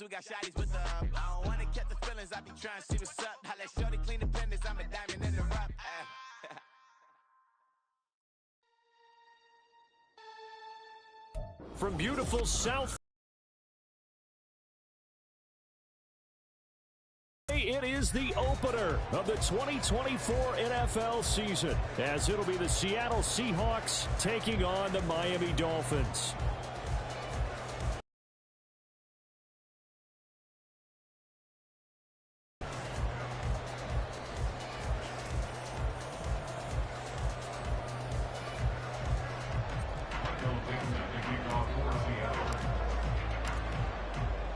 we got shotties with the I don't wanna catch the feelings, I be trying to see what's up. I let shorty clean the business, I'm a diamond in the rough. From beautiful South, it is the opener of the 2024 NFL season, as it'll be the Seattle Seahawks taking on the Miami Dolphins.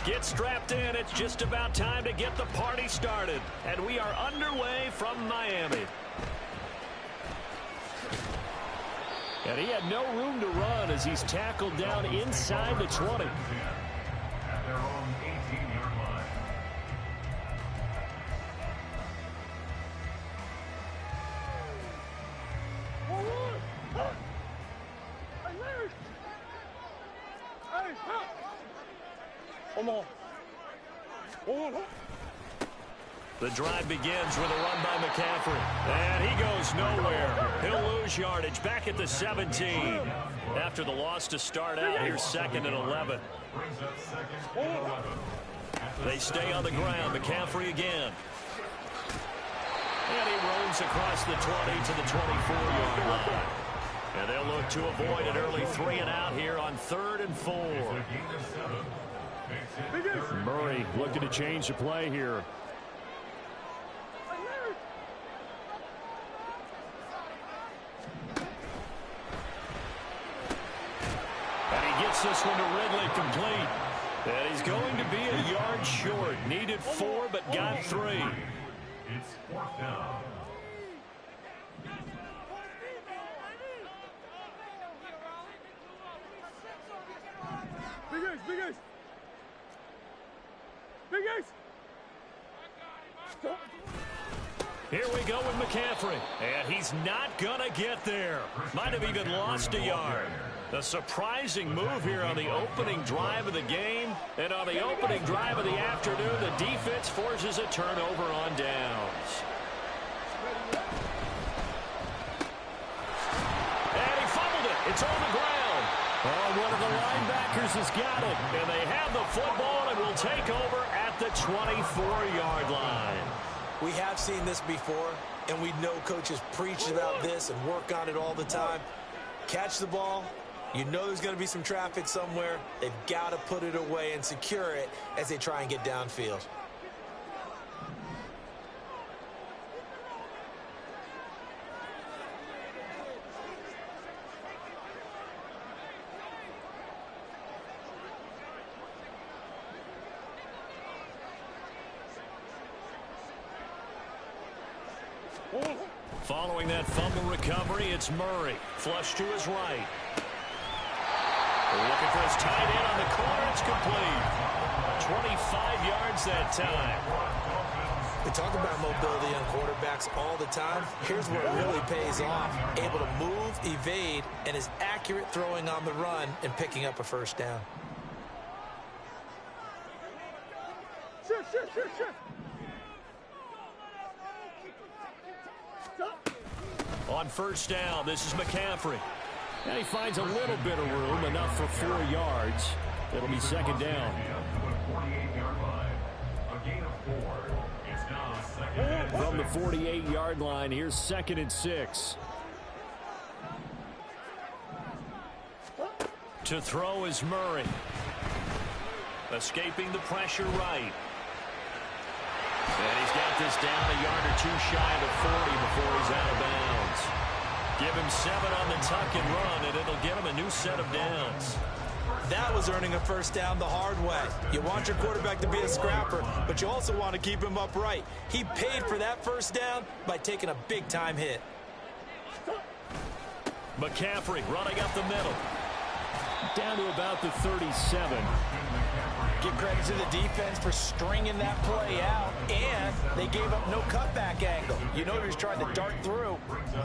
Get strapped in. It's just about time to get the party started. And we are underway from Miami. And he had no room to run as he's tackled down inside the 20. At their own 18-yard line. The drive begins with a run by McCaffrey. And he goes nowhere. He'll lose yardage back at the 17. After the loss to start out, here's 2nd and 11. They stay on the ground. McCaffrey again. And he roams across the 20 to the 24-yard line. And they'll look to avoid an early 3 and out here on 3rd and 4. Murray looking to change the play here. And he gets this one to Ridley complete. And he's going to be a yard short. Needed 4 but got 3. It's 4th down. Here we go with McCaffrey. And he's not going to get there. Might have even lost a yard. A surprising move here on the opening drive of the game. And on the opening drive of the afternoon, the defense forces a turnover on downs. And he fumbled it. It's on the ground. Oh, one of the linebackers has got it. And they have the football and will take over at the 24-yard line. We have seen this before, and we know coaches preach about this and work on it all the time. Catch the ball. You know there's going to be some traffic somewhere. They've got to put it away and secure it as they try and get downfield. Following that fumble recovery, it's Murray. Flush to his right. Looking for his tight end on the corner. It's complete. 25 yards that time. We talk about mobility on quarterbacks all the time. Here's where it really pays off. Able to move, evade, and is accurate throwing on the run and picking up a first down. Sure. On first down, this is McCaffrey. And he finds a little bit of room, enough for 4 yards. It'll be 2nd down. From the 48-yard line, here's 2nd and 6. To throw is Murray. Escaping the pressure right. And he's got this down a yard or 2 shy of the 40 before he's out of bounds. Give him 7 on the tuck and run, and it'll get him a new set of downs. That was earning a first down the hard way. You want your quarterback to be a scrapper, but you also want to keep him upright. He paid for that first down by taking a big-time hit. McCaffrey running up the middle. Down to about the 37. Give credit to the defense for stringing that play out, and they gave up no cutback angle. You know he was trying to dart through.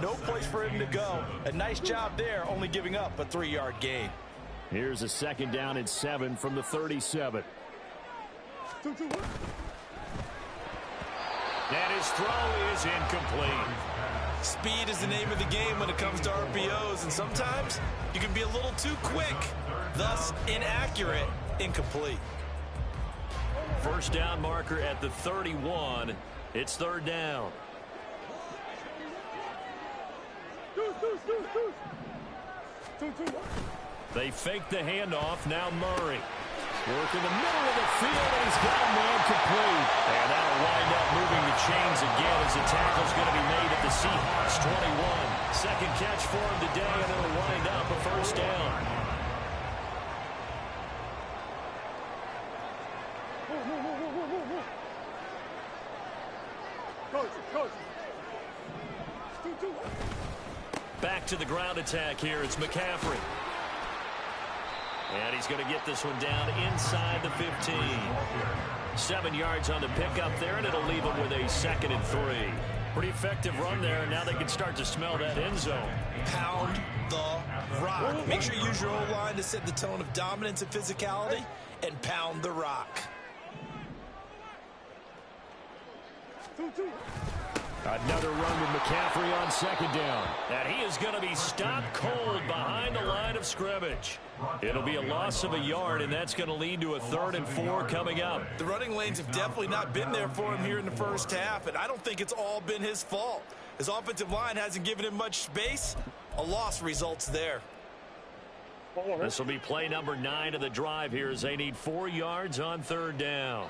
No place for him to go. A nice job there, only giving up a 3-yard gain. Here's a 2nd down and 7 from the 37. And his throw is incomplete. Speed is the name of the game when it comes to RPOs, and sometimes you can be a little too quick, thus inaccurate, incomplete. First down marker at the 31. It's third down. They fake the handoff. Now Murray. Work in the middle of the field, and he's got a man complete. And that'll wind up moving the chains again as the tackle's going to be made at the Seahawks 21. Second catch for him today, and it'll wind up a first down. Back to the ground attack here. It's McCaffrey. And he's going to get this one down inside the 15. 7 yards on the pickup there, and it'll leave him with a 2nd and 3. Pretty effective run there, and now they can start to smell that end zone. Pound the rock. Make sure you use your O-line to set the tone of dominance and physicality, and pound the rock. Another run with McCaffrey on 2nd down. And he is going to be stopped cold behind the line of scrimmage. It'll be a loss of a yard, and that's going to lead to a 3rd and 4 coming up. The running lanes have definitely not been there for him here in the first half, and I don't think it's all been his fault. His offensive line hasn't given him much space. A loss results there. This will be play number 9 of the drive here as they need 4 yards on 3rd down.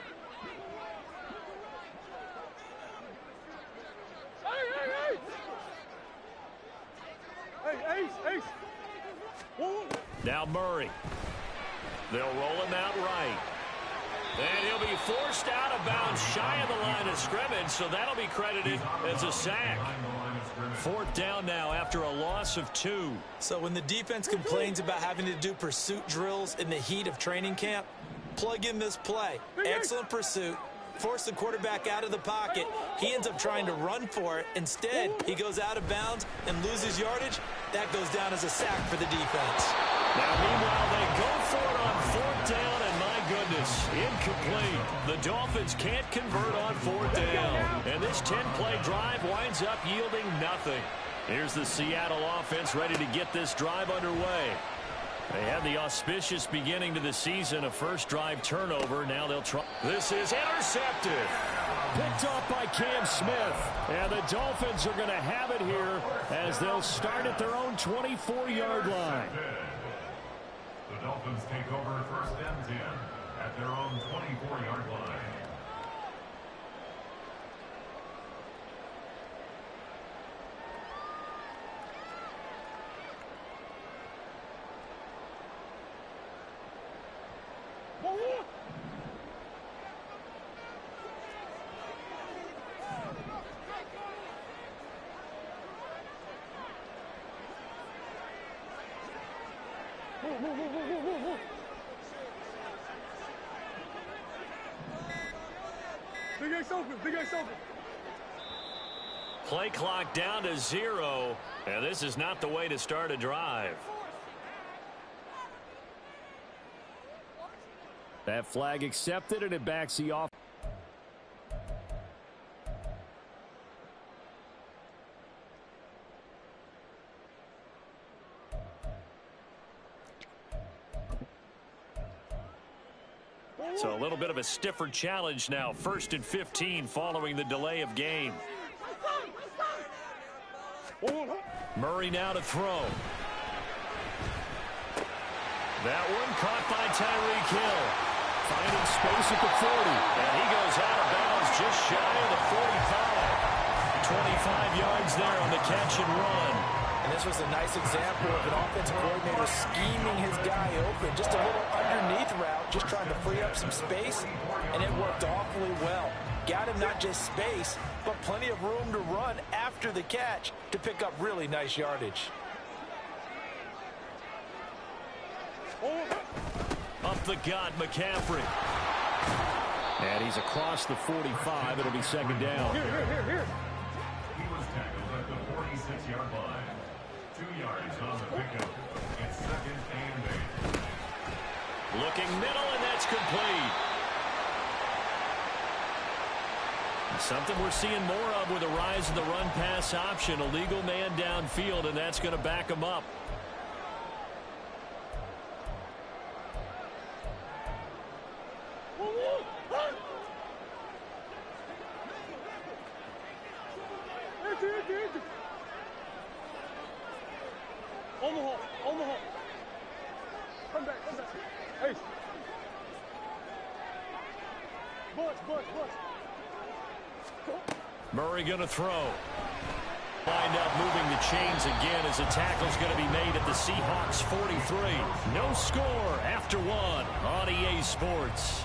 Now Murray. They'll roll him out right. And he'll be forced out of bounds shy of the line of scrimmage, so that'll be credited as a sack. 4th down now after a loss of 2. So when the defense complains about having to do pursuit drills in the heat of training camp, plug in this play. Excellent pursuit. Force the quarterback out of the pocket. He ends up trying to run for it. Instead, he goes out of bounds and loses yardage. That goes down as a sack for the defense. Now, meanwhile, they go for it on 4th down, and my goodness, incomplete. The Dolphins can't convert on 4th down. And this 10-play drive winds up yielding nothing. Here's the Seattle offense ready to get this drive underway. They had the auspicious beginning to the season, a first drive turnover. Now they'll try. This is intercepted. Picked off by Cam Smith. And the Dolphins are going to have it here as they'll start at their own 24-yard line. The Dolphins take over 1st and 10 at their own 24-yard line. Big X open, Big X open. Play clock down to 0, and this is not the way to start a drive. That flag accepted, and it backs the off. So a little bit of a stiffer challenge now. 1st and 15 following the delay of game. Murray now to throw. That one caught by Tyreek Hill. Finding space at the 40. And he goes out of bounds just shy of the 45. 25 yards there on the catch and run. And this was a nice example of an offensive coordinator scheming his guy open. Just a little underneath route, just trying to free up some space, and it worked awfully well. Got him not just space, but plenty of room to run after the catch to pick up really nice yardage. Up the gut, McCaffrey. And he's across the 45. It'll be 2nd down. He was tackled at the 46-yard line. 2 yards on the pickup. It's 2nd and 8. Looking middle, and that's complete. Something we're seeing more of with the rise of the run-pass option. A legal man downfield, and that's going to back him up. Omaha. Come back. Hey. Bush. Murray going to throw. Lined up, moving the chains again as the tackle's going to be made at the Seahawks 43. No score after one on EA Sports.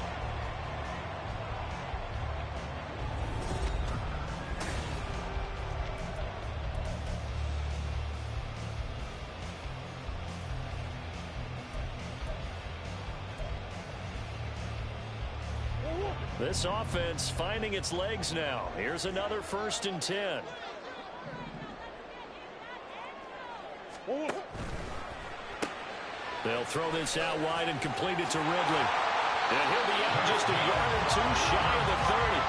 This offense finding its legs now. Here's another 1st and 10. They'll throw this out wide and complete it to Ridley. And he'll be out just a yard or two shy of the 30.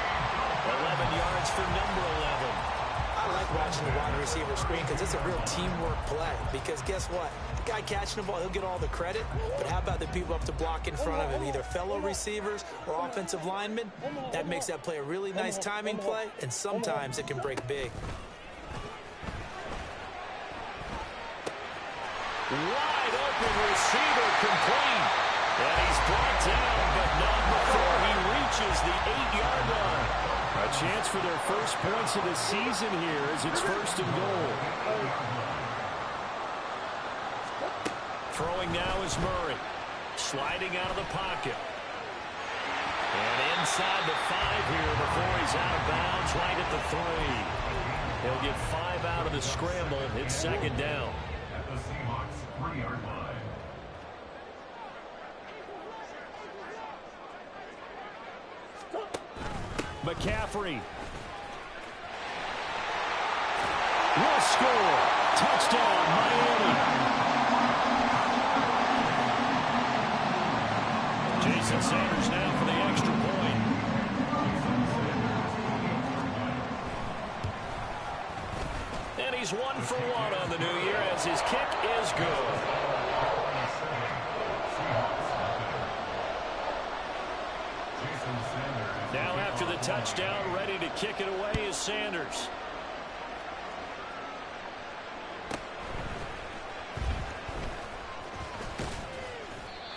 11 yards for number 11. I like watching the wide receiver screen because it's a real teamwork play. Because guess what? The guy catching the ball, he'll get all the credit. But how about the people up to block in front of him, either fellow receivers or offensive linemen? That makes that play a really nice timing play, and sometimes it can break big. Wide open receiver complete. And he's brought down, but not before he reaches the 8-yard line. A chance for their first points of the season here as it's 1st and goal. Throwing now is Murray. Sliding out of the pocket. And inside the 5 here before he's out of bounds right at the 3. He'll get 5 out of the scramble. It's 2nd down. At the Seahawks 3-yard line. McCaffrey will score. Touchdown, Miami. Jason Sanders now for the extra point. And he's 1 for 1 on the new year as his kick is good. Now after the touchdown, ready to kick it away is Sanders.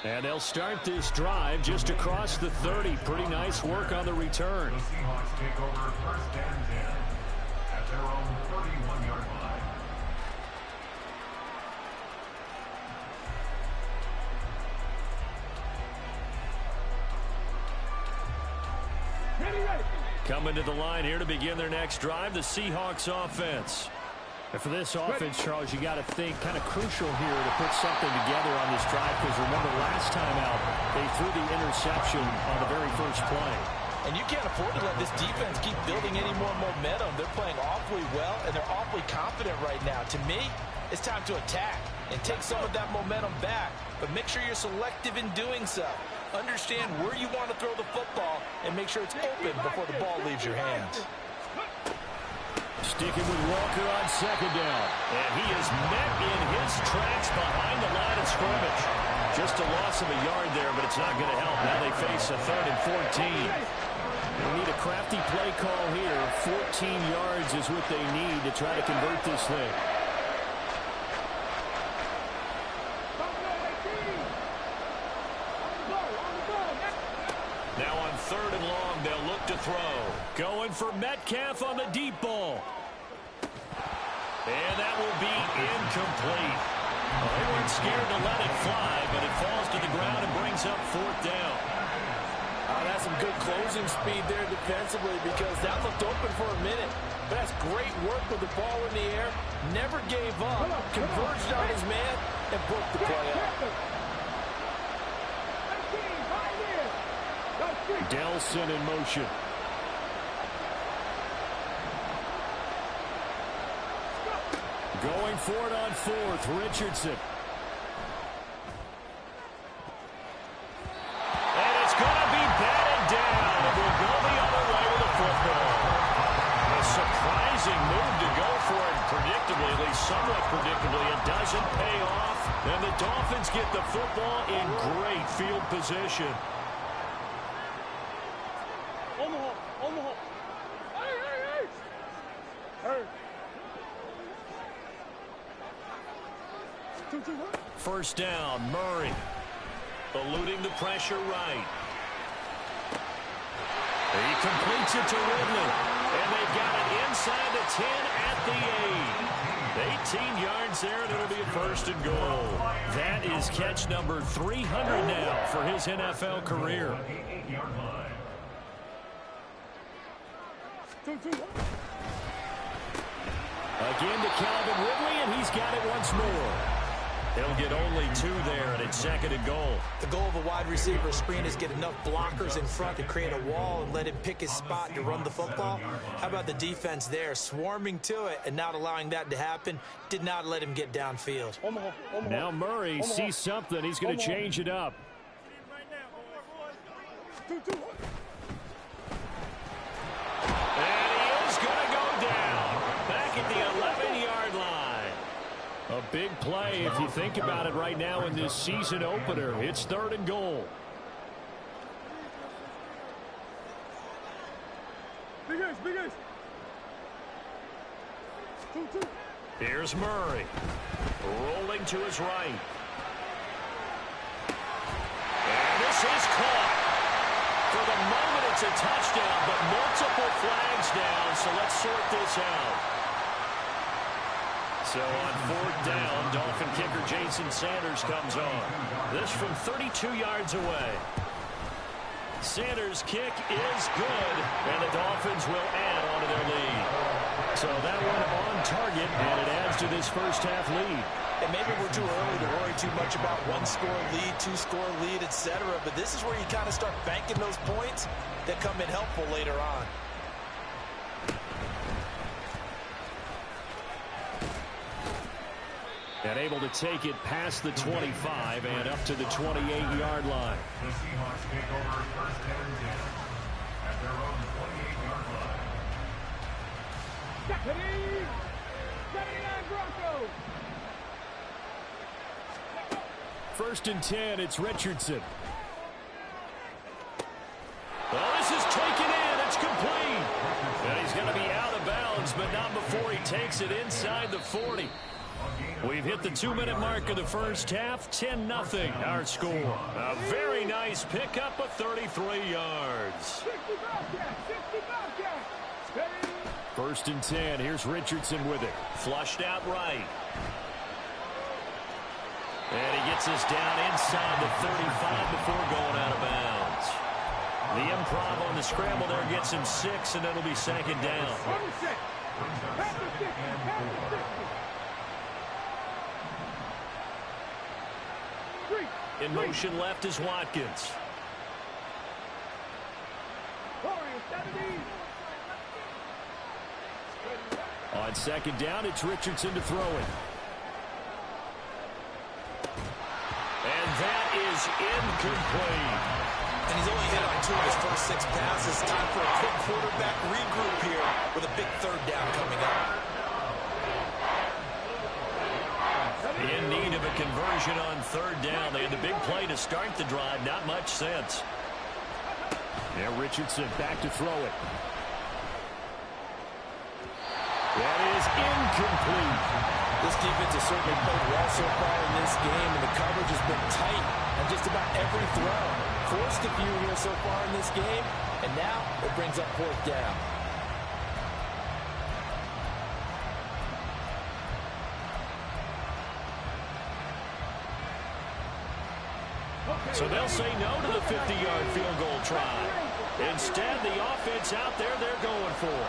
And they'll start this drive just across the 30. Pretty nice work on the return. The Seahawks take over 1st and 10 at their own 31-yard line. Coming to the line here to begin their next drive, the Seahawks offense. And for this offense, Charles, you got to think kind of crucial here to put something together on this drive, because remember last time out, they threw the interception on the very first play. And you can't afford to let this defense keep building any more momentum. They're playing awfully well, and they're awfully confident right now. To me, it's time to attack and take some of that momentum back, but make sure you're selective in doing so. Understand where you want to throw the football and make sure it's open before the ball leaves your hands. Sticking with Walker on 2nd down. And he is met in his tracks behind the line of scrimmage. Just a loss of a yard there, but it's not going to help. Now they face a 3rd and 14. They need a crafty play call here. 14 yards is what they need to try to convert this thing. Now on 3rd and long, they'll look to throw. Going for Metcalf on the deep ball. And that will be incomplete. Well, they weren't scared to let it fly, but it falls to the ground and brings up 4th down. That's some good closing speed there defensively, because that looked open for a minute. But that's great work with the ball in the air. Never gave up, converged on his man, and broke the play up. Delson in motion. Going for it on 4th, Richardson. And it's going to be batted down. And we'll go the other way with a football. somewhat predictably, it doesn't pay off. And the Dolphins get the football in great field position. On the hole. Hey. Hey. First down, Murray. Eluding the pressure right. He completes it to Ridley. And they've got it inside the 10 at the 8. 18 yards there, and it'll be a first and goal. That is catch number 300 now for his NFL career. Again to Calvin Ridley, and he's got it once more. He'll get only 2 there, and it's second and goal. The goal of a wide receiver screen is get enough blockers in front to create a wall and let him pick his spot to run the football. How about the defense there, swarming to it and not allowing that to happen? Did not let him get downfield. Now Murray sees something. He's going to change it up. And he is going to go down back at the 11-yard line. A big play if you think about it right now in this season opener. It's third and goal. Big ace. Two. Here's Murray. Rolling to his right. And this is caught. For the moment, it's a touchdown, but multiple flags down, so let's sort this out. So on fourth down, Dolphin kicker Jason Sanders comes on. This from 32 yards away. Sanders' kick is good, and the Dolphins will add on to their lead. So that one on target, and it adds to this first half lead. And maybe we're too early to worry too much about one-score lead, two-score lead, etc. But this is where you kind of start banking those points that come in helpful later on. And able to take it past the 25 and up to the 28-yard line. The Seahawks take over first and 10 at their own 28-yard line. 79 Broncos. First and 10, it's Richardson. Oh, this is taken in. It's complete. And he's going to be out of bounds, but not before he takes it inside the 40. We've hit the 2-minute mark of the first half. 10-0 our score. A very nice pickup of 33 yards. First and 10. Here's Richardson with it. Flushed out right. And he gets us down inside the 35 before going out of bounds. The improv on the scramble there gets him 6, and it'll be second down. In motion left is Watkins. On second down, it's Richardson to throw it. And that is incomplete. And he's only hit on 2 of his first 6 passes. Time for a quick quarterback regroup here with a big third down coming up. In need of a conversion on third down. They had the big play to start the drive. Not much sense. Now Richardson back to throw it. That is incomplete. This defense has certainly played well so far in this game, and the coverage has been tight on just about every throw. Forced a few here so far in this game, and now it brings up fourth down. So they'll say no to the 50-yard field goal try. Instead, the offense out there they're going for.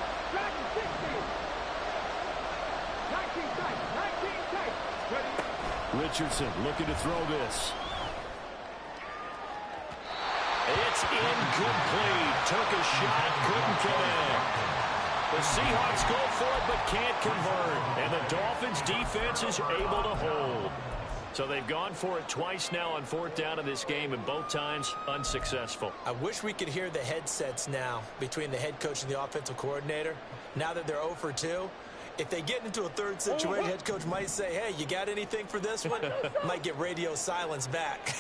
Richardson looking to throw this. It's incomplete. Took a shot, couldn't connect. The Seahawks go for it but can't convert. And the Dolphins defense is able to hold. So they've gone for it twice now on fourth down in this game, and both times unsuccessful. I wish we could hear the headsets now between the head coach and the offensive coordinator. Now that they're 0 for 2, If they get into a third situation, head coach might say, hey, you got anything for this one? Might get radio silence back.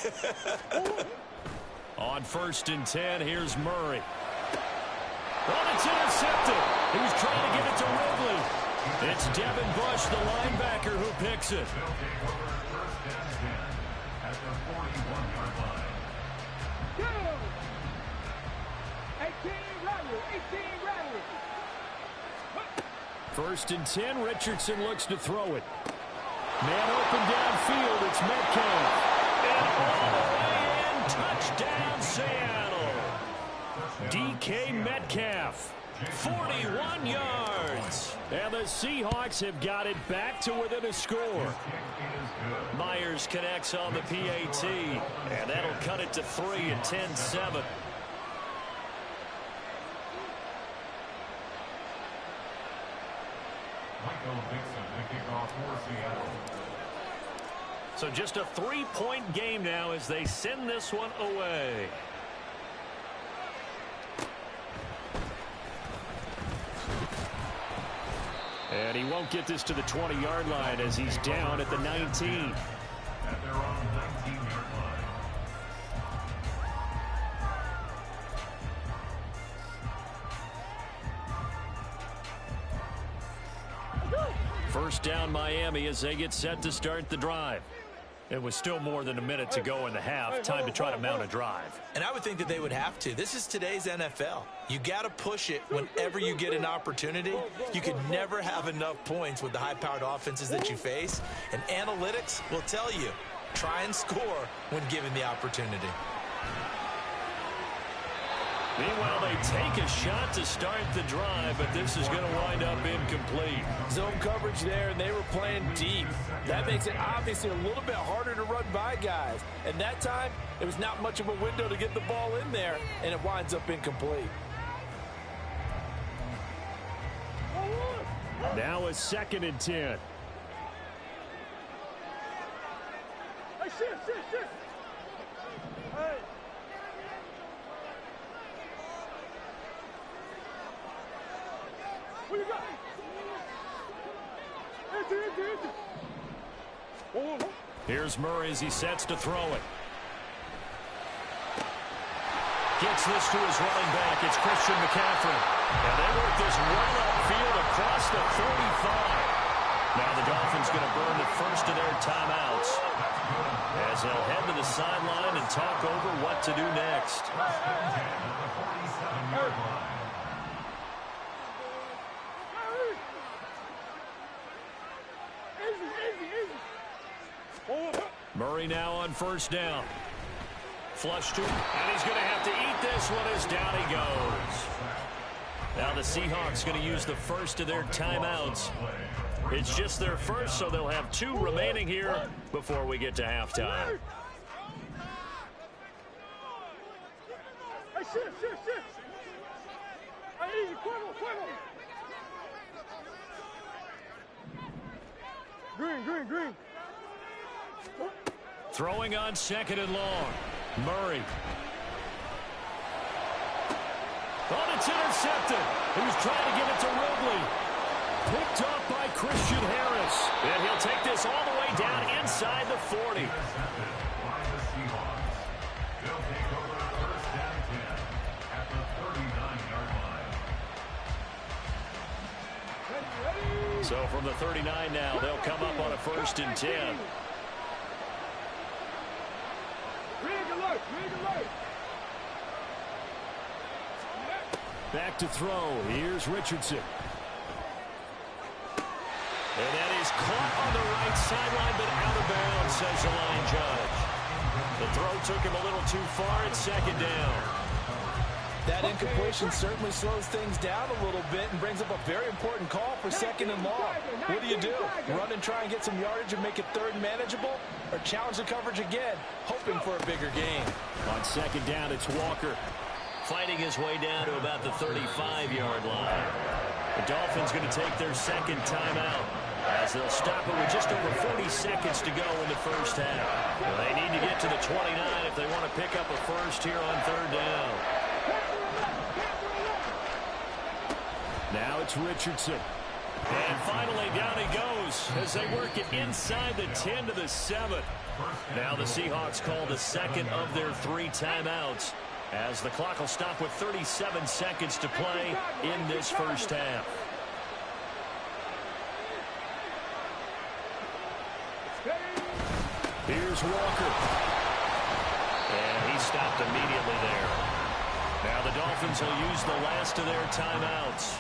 On 1st and 10, here's Murray. Oh, it's intercepted. He was trying to get it to Ridley. It's Devin Bush, the linebacker, who picks it. They'll take over 1st and 10 at the 41-yard line. Go! 18 Rattler, 18 Rattler. 1st and 10, Richardson looks to throw it. Man open downfield, it's Metcalf. And all the way in, touchdown Seattle. DK Metcalf, 41 yards. And the Seahawks have got it back to within a score. Myers connects on the PAT, and that'll cut it to 3 at 10-7. Michael Dixon, the kickoff for Seattle. So just a 3-point game now as they send this one away. And he won't get this to the 20-yard line as he's down at the 19. At their own 19-yard line. First down Miami as they get set to start the drive. It was still more than a minute to go in the half. Time to try to mount a drive. And I would think that they would have to. This is today's NFL. You got to push it whenever you get an opportunity. You could never have enough points with the high-powered offenses that you face. And analytics will tell you, try and score when given the opportunity. Meanwhile, they take a shot to start the drive, but this is going to wind up incomplete. Zone coverage there, and they were playing deep. That makes it obviously a little bit harder to run by guys. And that time, it was not much of a window to get the ball in there, and it winds up incomplete. Now a 2nd and 10. Hey, shit. Hey. What you got? Empty. Here's Murray as he sets to throw it. Gets this to his running back. It's Christian McCaffrey. And they work this well upfield across the 45. Now the Dolphins going to burn the first of their timeouts as they'll head to the sideline and talk over what to do next. Murray now on 1st down. Flush to him, and he's going to have to eat this one as down he goes. Now the Seahawks going to use the first of their timeouts. It's just their first, so they'll have 2 remaining here before we get to halftime. Hey, shit. Hey, easy, fuego. Green. Throwing on 2nd and long. Murray. Oh, it's intercepted. He was trying to get it to Ridley. Picked up by Christian Harris. And he'll take this all the way down inside the 40. Intercepted by the Seahawks. They'll take over 1st and 10 at the 39-yard line. So from the 39 now, they'll come up on a 1st and 10. Back to throw. Here's Richardson. And that is caught on the right sideline, but out of bounds, says the line judge. The throw took him a little too far. It's 2nd down. That incompletion certainly slows things down a little bit and brings up a very important call for 2nd and long. What do? Run and try and get some yardage and make it 3rd manageable, or challenge the coverage again, hoping for a bigger gain? On 2nd down, it's Walker. Fighting his way down to about the 35-yard line. The Dolphins going to take their 2nd timeout as they'll stop it with just over 40 seconds to go in the first half. Well, they need to get to the 29 if they want to pick up a first here on 3rd down. Now it's Richardson. And finally, down he goes as they work it inside the 10 to the 7. Now the Seahawks call the second of their 3 timeouts as the clock will stop with 37 seconds to play in this first half. Here's Walker. And he stopped immediately there. Now the Dolphins will use the last of their timeouts.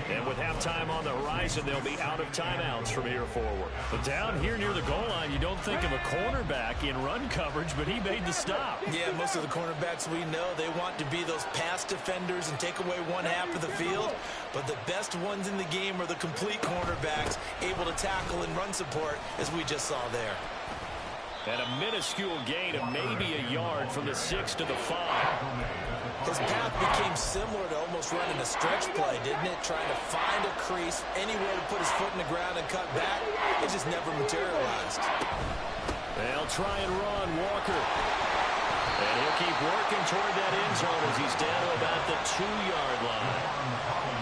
And with halftime on the horizon, they'll be out of timeouts from here forward. But down here near the goal line, you don't think of a cornerback in run coverage, but he made the stop. Yeah, most of the cornerbacks we know, they want to be those pass defenders and take away one half of the field. But the best ones in the game are the complete cornerbacks, able to tackle and run support, as we just saw there. And a minuscule gain of maybe a yard from the 6 to the 5. His path became similar to almost running a stretch play, didn't it? Trying to find a crease, anywhere to put his foot in the ground and cut back. It just never materialized. They'll try and run Walker. And he'll keep working toward that end zone as he's down to about the 2-yard line.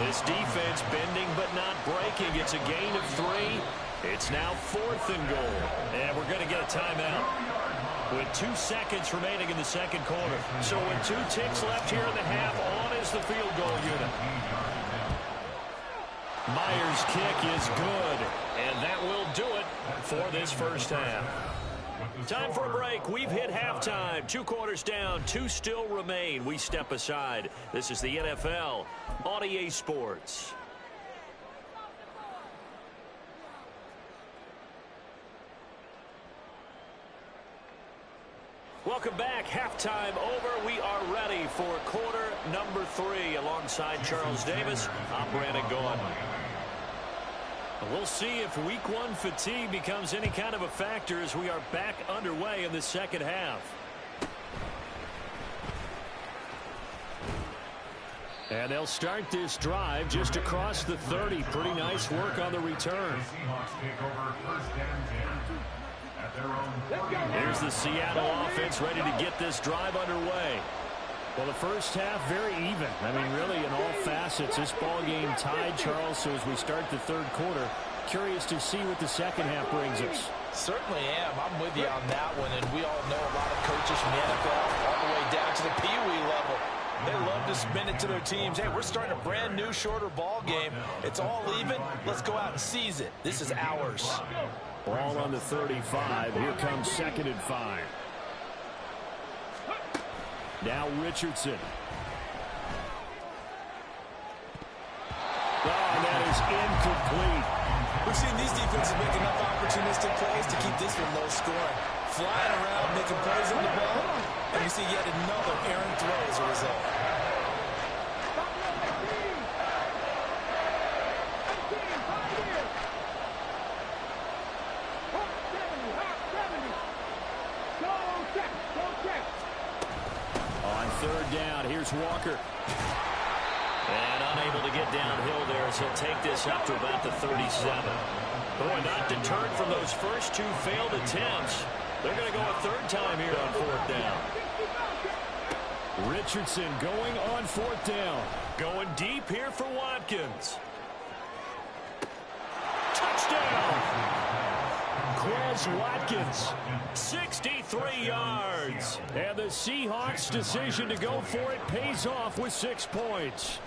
This defense bending but not breaking. It's a gain of 3. It's now 4th and goal. And we're going to get a timeout with 2 seconds remaining in the second quarter. So with 2 ticks left here in the half, on is the field goal unit. Myers' kick is good, and that will do it for this first half. Time for a break. We've hit halftime. 2 quarters down, 2 still remain. We step aside. This is the NFL on EA Sports. Welcome back. Halftime over. We are ready for quarter number 3. Alongside Charles Davis, I'm Brandon Gaudin. We'll see if week 1 fatigue becomes any kind of a factor as we are back underway in the second half. And they'll start this drive just across the 30. Pretty nice work on the return. Here's the Seattle offense ready to get this drive underway. Well, the first half, very even. I mean, really, in all facets, this ball game tied, Charles. So as we start the third quarter, curious to see what the second half brings us. Certainly am. I'm with you on that one. And we all know a lot of coaches from the NFL all the way down to the Pee Wee level. They love to spin it to their teams. Hey, we're starting a brand new, shorter ball game. It's all even. Let's go out and seize it. This is ours. Ball on the 35. Here comes 2nd and 5. Now Richardson. Oh, that is incomplete. We've seen these defenses make enough opportunistic plays to keep this one low scoring. Flying around, making plays on the ball, and we see yet another errant throw as a result. On 3rd down, here's Walker. And unable to get downhill there as he'll take this up to about the 37. Boy, not deterred from those first 2 failed attempts. They're going to go a 3rd time here on 4th down. Richardson going on 4th down. Going deep here for Watkins. Touchdown! Quez Watkins. 63 yards. And the Seahawks' decision to go for it pays off with 6 points.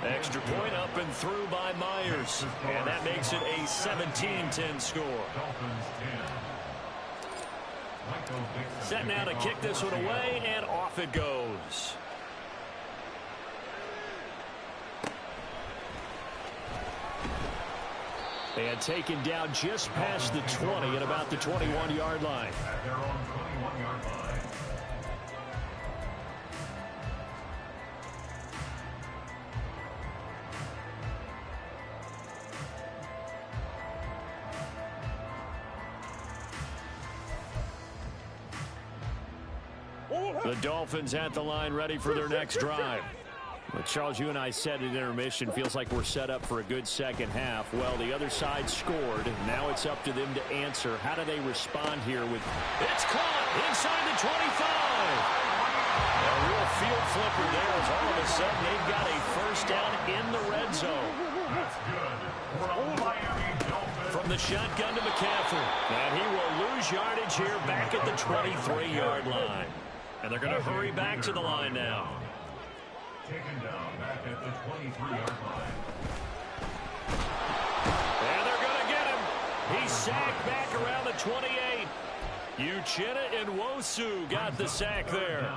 Extra point up and through by Myers. And that makes it a 17-10 score. Set now to kick this one away, and off it goes. And taken down just past the 20 at about the 21-yard line. At their own 21-yard line. The Dolphins at the line, ready for their next drive. Well, Charles, you and I said at intermission, feels like we're set up for a good second half. Well, the other side scored. Now it's up to them to answer. How do they respond here with... It's caught inside the 25. A real field flipper there as all of a sudden they've got a first down in the red zone. That's good for the Miami Dolphins. From the shotgun to McCaffrey. And he will lose yardage here back at the 23-yard line. And they're going to hurry back to the line now. Taken down back at the 23-yard line. And they're going to get him. He's sacked back around the 28. Uchenna Nwosu got the sack there.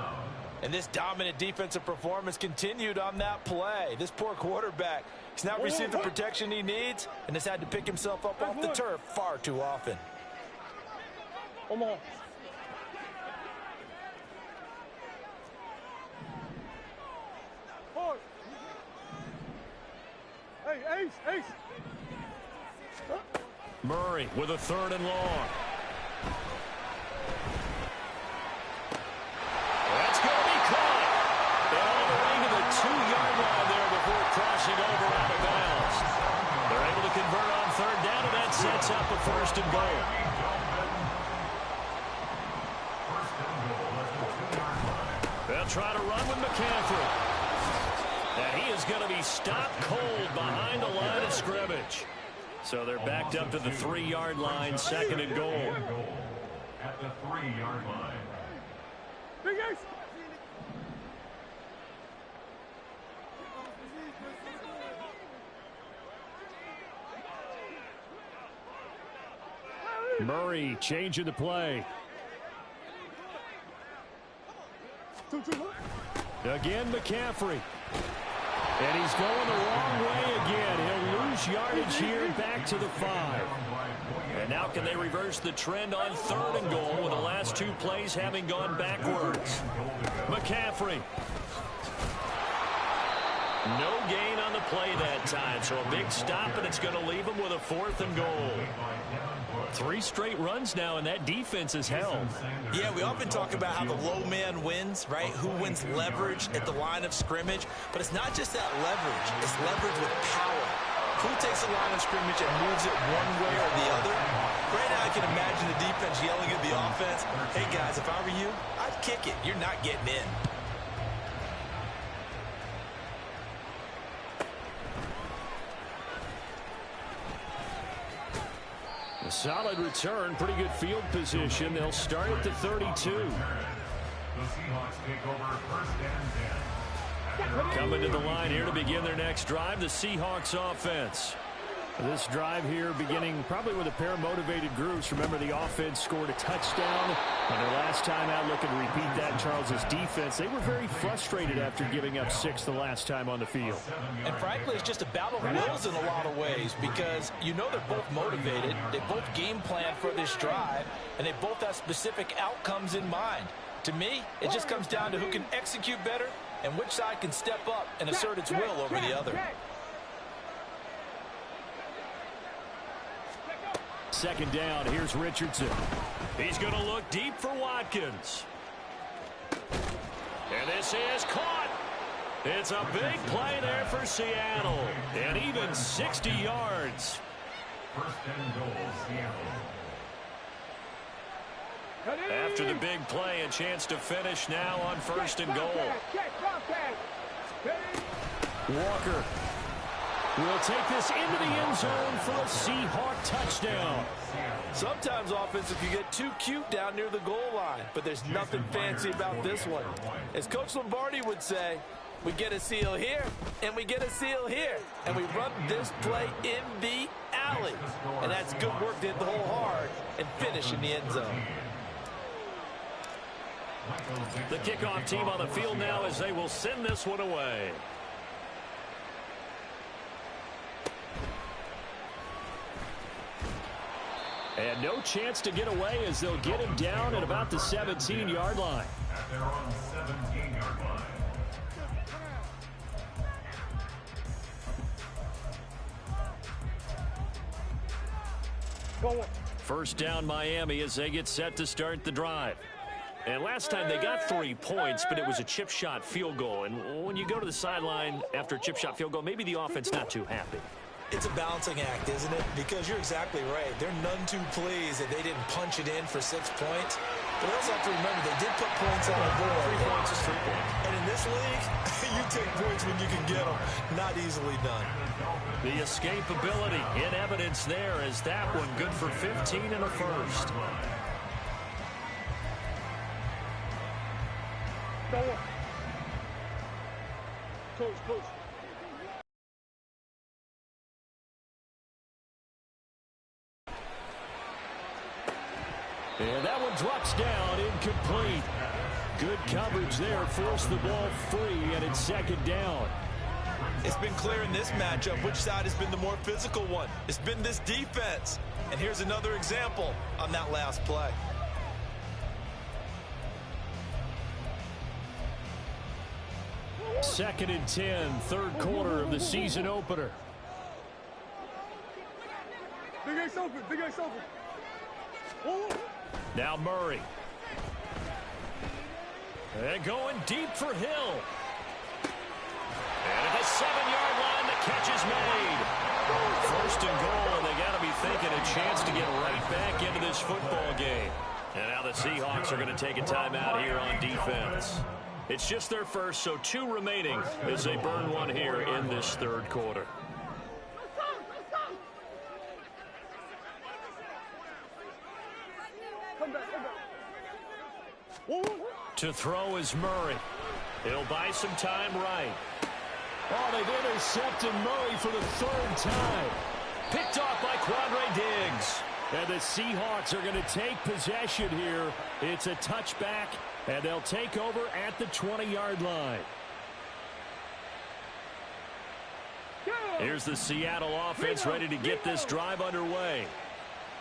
And this dominant defensive performance continued on that play. This poor quarterback, he's not received the protection he needs and has had to pick himself up off the turf far too often. Omaha. Hard. Hey, Ace. Murray with a 3rd and long. That's going to be caught. All the way to the 2-yard line there before crossing over out of bounds. They're able to convert on 3rd down, and that sets up a 1st and goal. They'll try to run with McCaffrey. And he is going to be stopped cold behind the line of scrimmage. So they're backed up to the 3-yard line, 2nd and goal. At the 3-yard line. Big Ace. Murray changing the play. Again, McCaffrey. And he's going the wrong way again. He'll lose yardage here back to the 5. And now can they reverse the trend on 3rd and goal with the last 2 plays having gone backwards? McCaffrey. No gain on the play that time, so a big stop, and it's going to leave him with a 4th and goal. 3 straight runs now, and that defense is held. Yeah, we often talk about how the low man wins, right? Who wins leverage at the line of scrimmage. But it's not just that leverage. It's leverage with power. Who takes the line of scrimmage and moves it one way or the other? Right now, I can imagine the defense yelling at the offense, hey, guys, if I were you, I'd kick it. You're not getting in. A solid return, pretty good field position. They'll start at the 32. The Seahawks take over 1st and 10. Coming to the line here to begin their next drive, the Seahawks offense. This drive here beginning probably with a pair of motivated groups. Remember, the offense scored a touchdown on their last time out. Looking to repeat that. Charles's defense, they were very frustrated after giving up 6 the last time on the field. And frankly, it's just a battle of wills in a lot of ways because you know they're both motivated. They both game plan for this drive, and they both have specific outcomes in mind. To me, it just comes down to who can execute better and which side can step up and assert its will over the other. 2nd down, here's Richardson. He's going to look deep for Watkins. And this is caught. It's a big play there for Seattle. And even 60 yards. 1st and goal, Seattle. After the big play, a chance to finish now on 1st and goal. Walker will take this into the end zone for a Seahawk touchdown. Sometimes offensive can get too cute down near the goal line, but there's nothing fancy about this one. As Coach Lombardi would say, we get a seal here, and we get a seal here, and we run this play in the alley. And that's good work to hit the hole hard and finish in the end zone. The kickoff team on the field now as they will send this one away. And no chance to get away as they'll get him down at about the 17-yard line. At their own 17-yard line. First down Miami as they get set to start the drive. And last time they got 3 points, but it was a chip shot field goal. And when you go to the sideline after a chip shot field goal, maybe the offense not too happy. It's a balancing act, isn't it? Because you're exactly right. They're none too pleased that they didn't punch it in for 6 points. But we also have to remember they did put points on the board. 3 points is 3 points. And in this league, mistakes when you can get them. Not easily done. The escapability in evidence there as that one good for 15 in the first. Close. And that one drops down, incomplete. Good coverage there, forced the ball free, and it's second down. It's been clear in this matchup which side has been the more physical one. It's been this defense. And here's another example on that last play. Second and 10, third quarter of the season opener. Big Ace open. Now Murray. And going deep for Hill. And at the 7-yard line, the catch is made. First and goal, and they got to be thinking a chance to get right back into this football game. And now the Seahawks are going to take a timeout here on defense. It's just their first, so 2 remaining as they burn one here in this third quarter. To throw is Murray. He'll buy some time right. Oh, they've intercepted Murray for the third time. Picked off by Quandre Diggs. And the Seahawks are going to take possession here. It's a touchback, and they'll take over at the 20-yard line. Here's the Seattle offense ready to get this drive underway.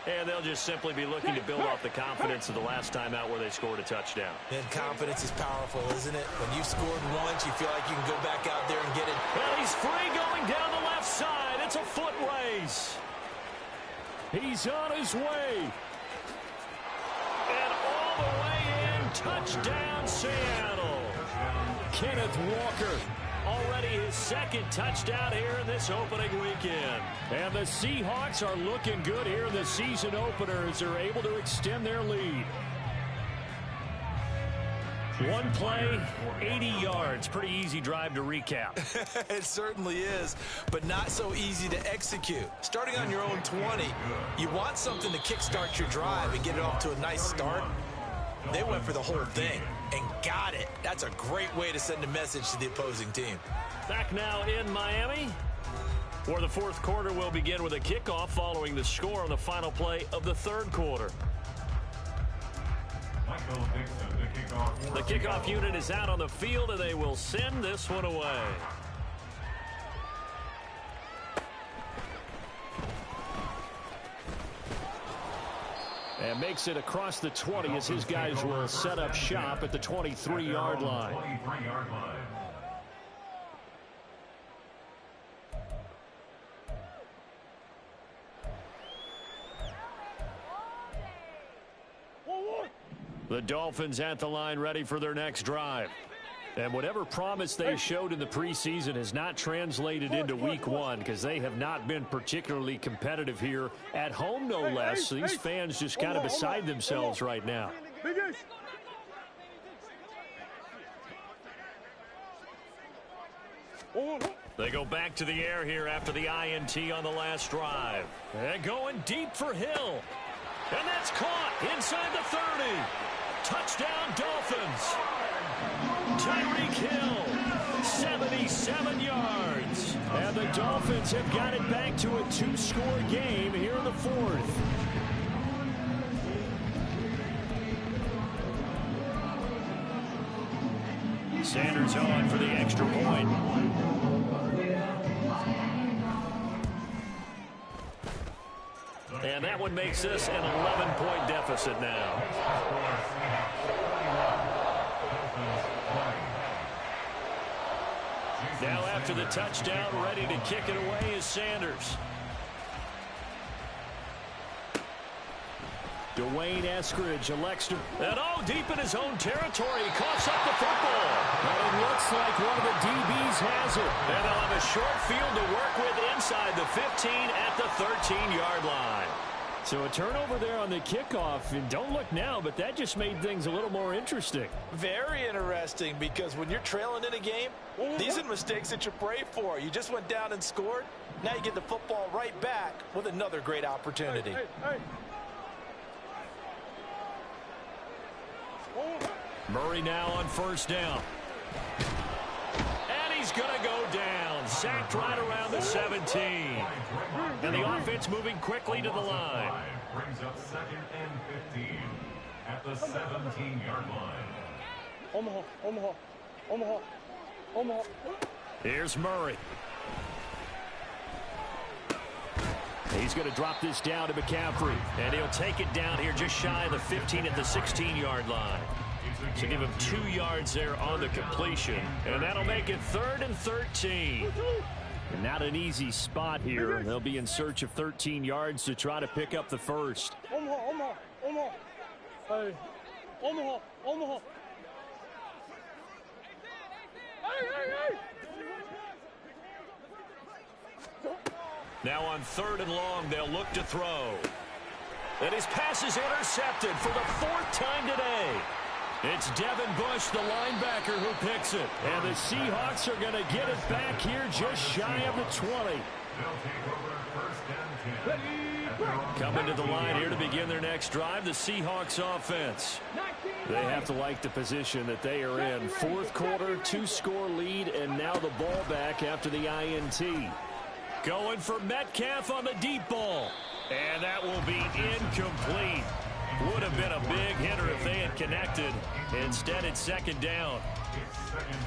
And they'll just simply be looking to build off the confidence of the last time out where they scored a touchdown. And confidence is powerful, isn't it? When you've scored once, you feel like you can go back out there and get it. Well, he's free going down the left side. It's a foot race. He's on his way. And all the way in, touchdown Seattle. Kenneth Walker. Already his second touchdown here in this opening weekend. And the Seahawks are looking good here in the season opener as they're able to extend their lead. One play, 80 yards. Pretty easy drive to recap. It certainly is, but not so easy to execute. Starting on your own 20, you want something to kickstart your drive and get it off to a nice start. They went for the whole thing and got it. That's a great way to send a message to the opposing team. Back now in Miami, where the fourth quarter will begin with a kickoff following the score on the final play of the third quarter. The kickoff unit is out on the field, and they will send this one away. And makes it across the 20 as his guys will set up shop at the 23-yard line. The Dolphins at the line ready for their next drive. And whatever promise they showed in the preseason has not translated into week one because they have not been particularly competitive here at home, no less. So these fans just kind of beside themselves right now. They go back to the air here after the INT on the last drive. And going deep for Hill. And that's caught inside the 30. Touchdown, Dolphins. Tyreek Hill, 77 yards. And the Dolphins have got it back to a 2-score game here in the fourth. Sanders on for the extra point. And that one makes this an 11-point deficit now. Now after the touchdown, ready to kick it away is Sanders. Dwayne Eskridge elects to... And deep in his own territory, he coughs up the football. And it looks like one of the DBs has it. And they'll have a short field to work with inside the 15 at the 13-yard line. So a turnover there on the kickoff, and don't look now, but that just made things a little more interesting. Very interesting, because when you're trailing in a game, these are the mistakes that you pray for. You just went down and scored. Now you get the football right back with another great opportunity. Hey. Murray now on first down. And he's going to go down. Sacked right around the 17. And the offense moving quickly to the line. Brings up 2nd and 15 at the 17-yard line. Omaha. Here's Murray. He's going to drop this down to McCaffrey. And he'll take it down here just shy of the 15 at the 16-yard line. So give him 2 yards there on the completion. And that'll make it 3rd and 13. And not an easy spot here. They'll be in search of 13 yards to try to pick up the first. Omaha. Hey. Omaha. Hey. Now on 3rd and long, they'll look to throw. And his pass is intercepted for the 4th time today. It's Devin Bush, the linebacker, who picks it. And the Seahawks are going to get it back here just shy of the 20. They'll take over 1st and 10. Coming to the line here to begin their next drive, the Seahawks offense. They have to like the position that they are in. 4th quarter, 2-score lead, and now the ball back after the INT. Going for Metcalf on the deep ball. And that will be incomplete. Would have been a big hitter if they had connected. Instead, it's 2nd down.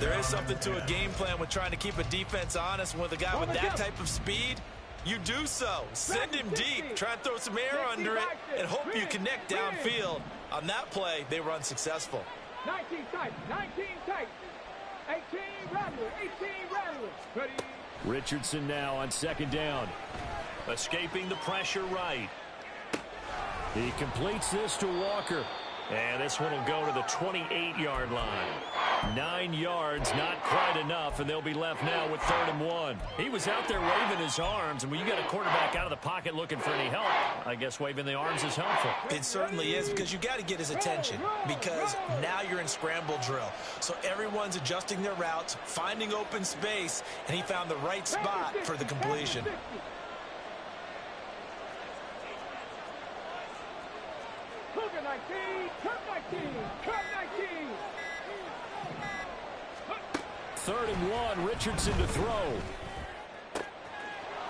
There is something to a game plan with trying to keep a defense honest. With a guy with that type of speed, you do so. Send him deep. Try and throw some air under it and hope you connect downfield. On that play, they were unsuccessful. 19 tight. 18 rattler. Ready. Richardson now on 2nd down. Escaping the pressure right. He completes this to Walker. And this one will go to the 28-yard line. 9 yards, not quite enough, and they'll be left now with 3rd and 1. He was out there waving his arms, and when you got a quarterback out of the pocket looking for any help, I guess waving the arms is helpful. It certainly is, because you got to get his attention, because now you're in scramble drill. So everyone's adjusting their routes, finding open space, and he found the right spot for the completion. Cougar 19, Cut 19. 3rd and 1, Richardson to throw.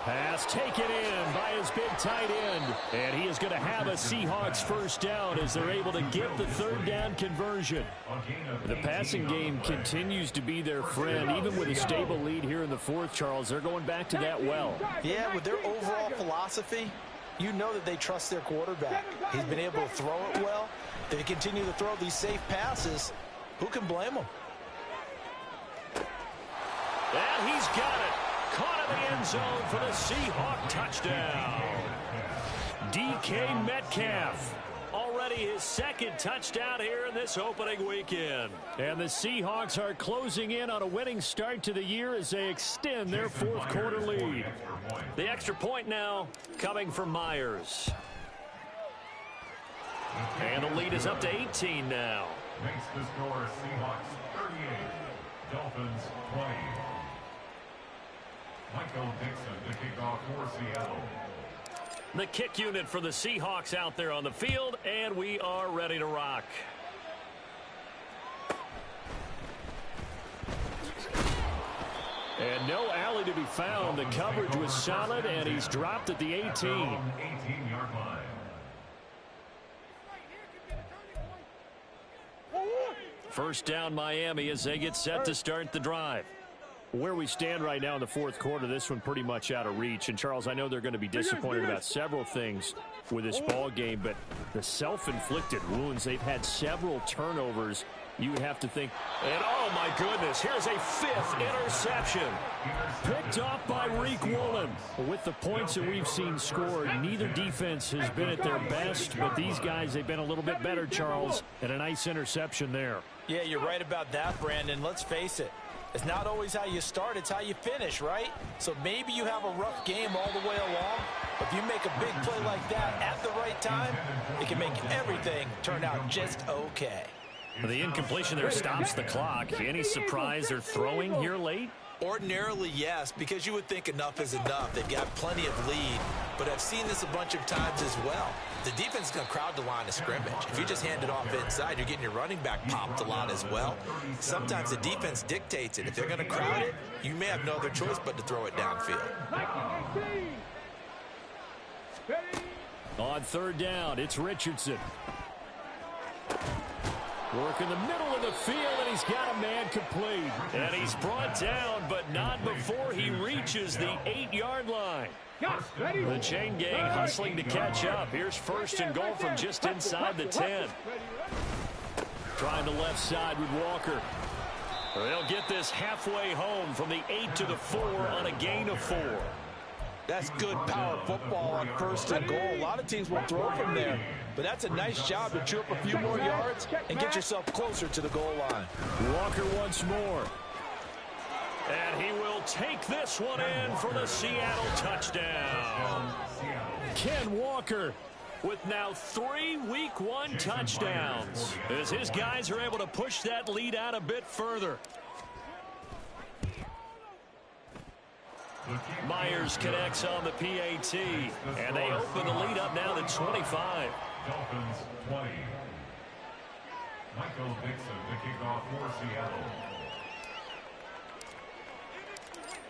Pass taken in by his big tight end. And he is going to have a Seahawks first down as they're able to get the 3rd down conversion. The passing game continues to be their friend. Even with a stable lead here in the 4th, Charles, they're going back to that well. Yeah, with their overall philosophy, you know that they trust their quarterback. He's been able to throw it well. They continue to throw these safe passes. Who can blame them? And he's got it. Caught in the end zone for the Seahawk touchdown. DK Metcalf. Already his 2nd touchdown here in this opening weekend. And the Seahawks are closing in on a winning start to the year as they extend their 4th quarter lead. The extra point now coming from Myers. And the lead is up to 18 now. Makes the score Seahawks 38, Dolphins 20. Michael Dixon to kick off for Seattle. The kick unit for the Seahawks out there on the field, and we are ready to rock. And no alley to be found. The coverage was solid, and he's dropped at the 18. 18-yard line. First down, Miami, as they get set to start the drive. Where we stand right now in the 4th quarter, this one pretty much out of reach. And, Charles, I know they're going to be disappointed about several things with this ball game, but the self-inflicted wounds, they've had several turnovers. You would have to think, and oh, my goodness, here's a 5th interception. Picked off by Reek Woolen. With the points that we've seen scored, neither defense has been at their best, but these guys, they've been a little bit better, Charles, and a nice interception there. Yeah, you're right about that, Brandon. Let's face it. It's not always how you start, it's how you finish, right? So maybe you have a rough game all the way along, but if you make a big play like that at the right time, it can make everything turn out just okay. The incompletion there stops the clock. Any surprise they're throwing here late? Ordinarily, yes, because you would think enough is enough. They've got plenty of lead, but I've seen this a bunch of times as well. The defense is going to crowd the line of scrimmage. If you just hand it off inside, you're getting your running back popped a lot as well. Sometimes the defense dictates it. If they're going to crowd it, you may have no other choice but to throw it downfield. On third down, it's Richardson. Work in the middle of the field, and he's got a man complete. And he's brought down, but not before he reaches the 8-yard line. The chain gang hustling to catch up. Here's first and goal from just inside the 10. Trying the left side with Walker. They'll get this halfway home from the 8 to the 4 on a gain of 4. That's good power football on first and goal. A lot of teams will throw from there, but that's a nice job to chew up a few more yards and get yourself closer to the goal line. Walker once more. And he will take this one in for the Seattle touchdown. Ken Walker with now 3 Week 1 touchdowns as his guys are able to push that lead out a bit further. Myers connects on the PAT, and they open the lead up now to 25. Dolphins 20. Michael Dixon to kick off for Seattle.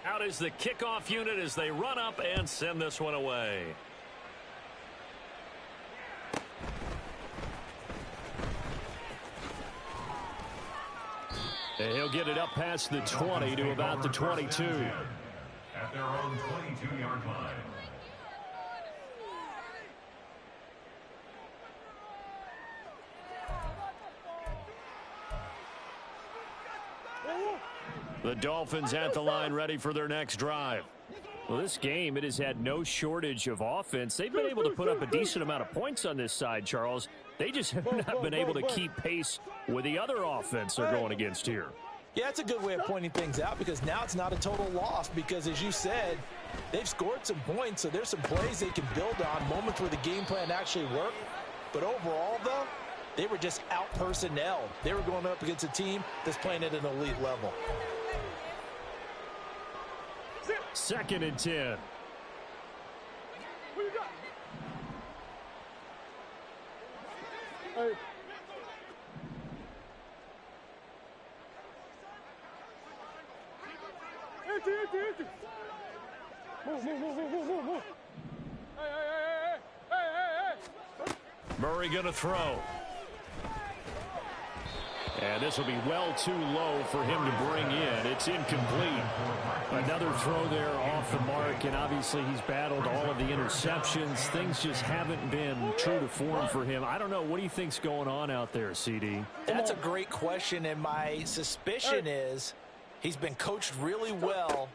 Out is the kickoff unit as they run up and send this one away. And he'll get it up past the 20 to about the 22. At their own 22-yard line. The Dolphins at the line ready for their next drive. Well, this game, it has had no shortage of offense. They've been able to put up a decent amount of points on this side, Charles. They just have not been able to keep pace with the other offense they're going against here. Yeah, that's a good way of pointing things out because now it's not a total loss because, as you said, they've scored some points, so there's some plays they can build on, moments where the game plan actually worked. But overall, though, they were just out-personnelled. They were going up against a team that's playing at an elite level. 2nd and 10. What you got? Hey. Empty. Move. Hey. Murray going to throw. And this will be well too low for him to bring in. It's incomplete. Another throw there off the mark, and obviously he's battled all of the interceptions. Things just haven't been true to form for him. I don't know. What do you think's going on out there, CD? That's a great question, and my suspicion is he's been coached really well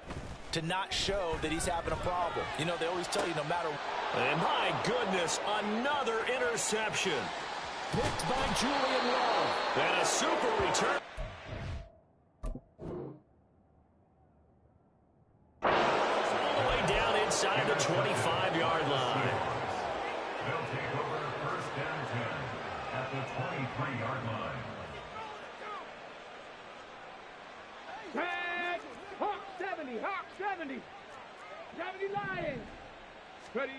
to not show that he's having a problem. You know, they always tell you no matter. And my goodness, another interception. Picked by Julian Love. And a super return. All the way down inside the 25-yard line. They'll take over first down 10 at the 23-yard line. Tag! Hawk 70. 70 Lions. Ready.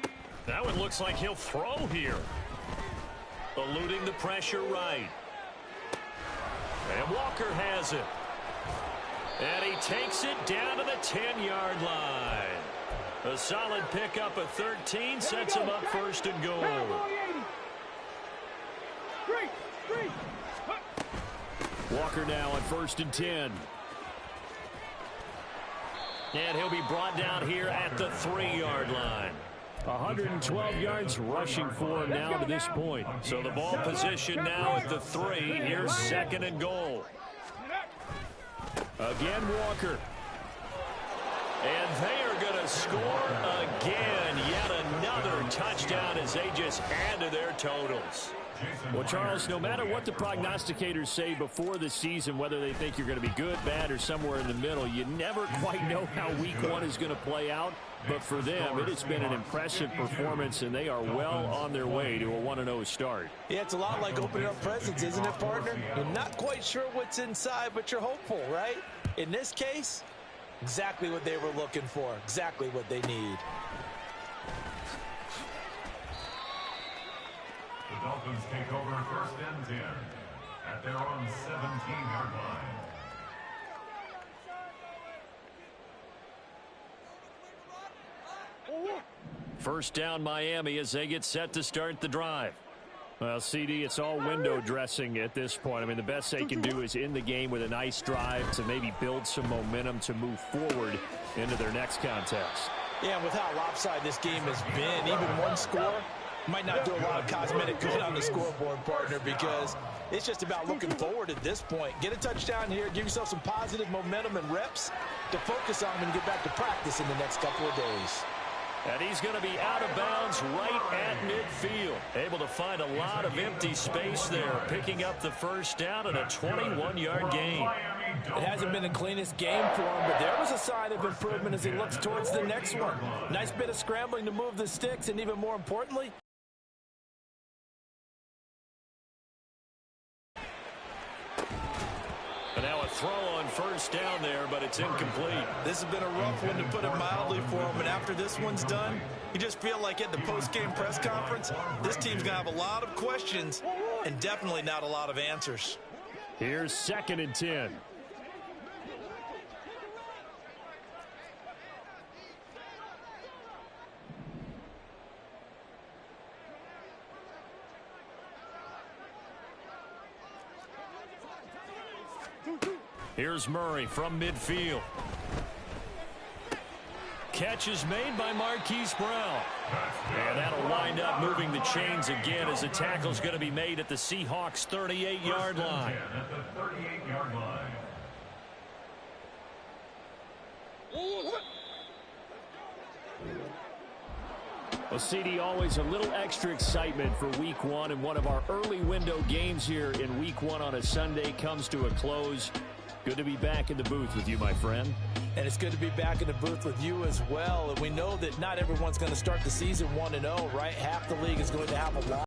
That one looks like he'll throw here. Eluding the pressure right. And Walker has it. And he takes it down to the 10-yard line. A solid pickup of 13 sets him up first and goal. Walker now on 1st and 10. And he'll be brought down here at the 3-yard line. 112 yards rushing for him now to this point. So the ball position now at the 3. Here's 2nd and goal. Again, Walker. And they are going to score again. Yet another touchdown as they just add to their totals. Well, Charles, no matter what the prognosticators say before the season, whether they think you're going to be good, bad, or somewhere in the middle, you never quite know how week one is going to play out. But for them, it has been an impressive performance, and they are well on their way to a 1-0 start. Yeah, it's a lot like opening up presents, isn't it, partner? You're not quite sure what's inside, but you're hopeful, right? In this case, exactly what they were looking for, exactly what they need. The Dolphins take over 1st and 10 at their own 17-yard line. First down, Miami, as they get set to start the drive. Well, CD, it's all window dressing at this point. I mean, the best they can do is in the game with a nice drive to maybe build some momentum to move forward into their next contest. Yeah, and with how lopsided this game has been, even one score might not do a lot of cosmetic good on the scoreboard, partner, because it's just about looking forward at this point. Get a touchdown here, give yourself some positive momentum and reps to focus on when you get back to practice in the next couple of days. And he's going to be out of bounds right at midfield. Able to find a lot of empty space there, picking up the first down and a 21-yard gain. It hasn't been the cleanest game for him, but there was a sign of improvement as he looks towards the next one. Nice bit of scrambling to move the sticks, and even more importantly, and now a throw on first down there, but it's incomplete. this has been a rough one, to put it mildly, for him. And after this one's done, you just feel like at the post-game press conference, this team's going to have a lot of questions and definitely not a lot of answers. Here's 2nd and 10. Here's Murray from midfield. Catch is made by Marquise Brown. And that'll wind up moving the chains again as the tackle's going to be made at the Seahawks' 38-yard line. At the 38-yard line. Well, CD, always a little extra excitement for week one, and one of our early window games here in week one on a Sunday comes to a close. Good to be back in the booth with you, my friend. And it's good to be back in the booth with you as well. And we know that not everyone's going to start the season 1-0, right? Half the league is going to have a loss.